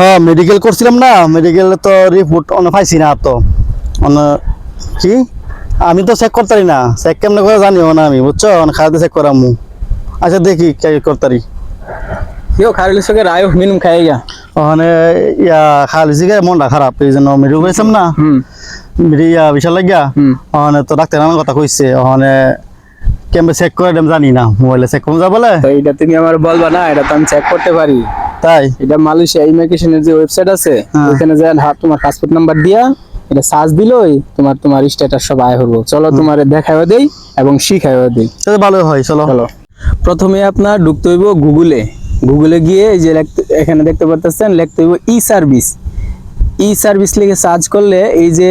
হ্যাঁ মেডিকেল করছিলাম না, মেডিকেল তো রিপোর্ট অনেক পাইছি না তো কি আমি তো চেক করতারি না, চেক কেমনে করে জানিও না আমি, বুঝছো? খাওয়াতে চেক করামু। আচ্ছা দেখি কে করতারি। কেউ খাইলে সঙ্গে রায় মিনুম খাই গা ওখানে ইয়া খালিছি গে মনটা খারাপ, এই জন্য মেডিকেল গেছিলাম না, ইয়া বিশাল লাগিয়া। ওখানে তো ডাক্তার নানান কথা কইছে, ওখানে কেমনে চেক করে দেম জানি না, মোবাইলে চেক করুন যা বলে। তো এটা তুমি আমার বলবা না, এটা তো আমি চেক করতে পারি। তাই এটা মালয়েশিয়া ইমিগ্রেশনের যে ওয়েবসাইট আছে ওখানে যায় তোমার পাসপোর্ট নাম্বার দিয়া এটা সার্চ দিলই তোমার স্ট্যাটাস সব আয় হলো। চলো তোমারে দেখাইও দেই এবং শিখাইও দেই। সেটা ভালো হয়, চলো। চলো প্রথমে আপনার ঢুকতে হইব গুগলে গিয়ে এই যে এখানে দেখতে পাচ্ছেন লিখতে হইব ই সার্ভিস লিখে সার্চ করলে এই যে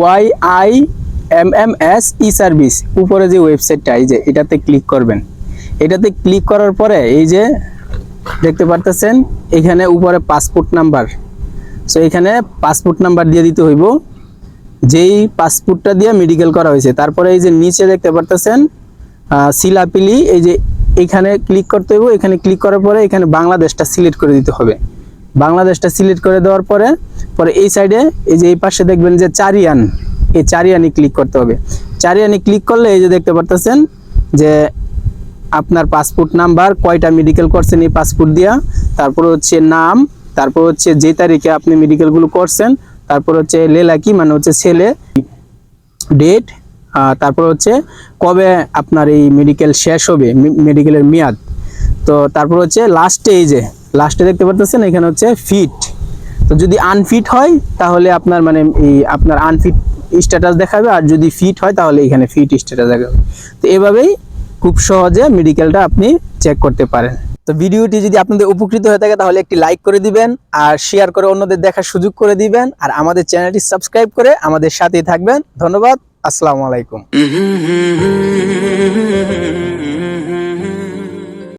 MYIMMS ই সার্ভিস উপরে যে ওয়েবসাইটটা এই যে এটাতে ক্লিক করবেন। এটাতে ক্লিক করার পরে এই যে দেখতে পারতেছেন এখানে উপরে পাসপোর্ট নাম্বার, সো এখানে পাসপোর্ট নাম্বার দিয়ে দিতে হইব, যেই পাসপোর্টটা দিয়ে মেডিকেল করা হয়েছে। তারপরে এই যে নিচে দেখতে পারতেছেন সিলাপিলি, এই যে এখানে ক্লিক করতে হইব। এখানে ক্লিক করার পরে এখানে বাংলাদেশটা সিলেক্ট করে দিতে হবে। বাংলাদেশটা সিলেক্ট করে দেওয়ার পরে এই সাইডে এই যে এই পাশে দেখবেন যে চারিয়ান, এই চারিয়ানি ক্লিক করতে হবে। চারিয়ানি ক্লিক করলে এই যে দেখতে পারতেছেন যে আপনার পাসপোর্ট নাম্বার, কয়টা মেডিকেল করছেন এই পাসপোর্ট দিয়া, তারপর হচ্ছে নাম, তারপর হচ্ছে যে তারিখে আপনি মেডিকেলগুলো করছেন, তারপর হচ্ছে লেলাকি মানে হচ্ছে ছেলে, ডেট, তারপর হচ্ছে কবে আপনার এই মেডিকেল শেষ হবে, মেডিকেলের মেয়াদ। তো তারপর হচ্ছে লাস্টে দেখতে পারতেছেন এখানে হচ্ছে ফিট। তো যদি আনফিট হয় তাহলে আপনার মানে এই আপনার আনফিট স্ট্যাটাস দেখাবে, আর যদি ফিট হয় তাহলে এখানে ফিট স্ট্যাটাস দেখাবে। তো এভাবেই খুব সহজে মেডিকেলটা আপনি চেক করতে পারেন। তো ভিডিওটি যদি আপনাদের উপকৃত হয়ে থাকে তাহলে একটি লাইক করে দিবেন, আর শেয়ার করে অন্যদের দেখার সুযোগ করে দিবেন, আর আমাদের চ্যানেলটি সাবস্ক্রাইব করে আমাদের সাথেই থাকবেন। ধন্যবাদ। আসসালামু আলাইকুম।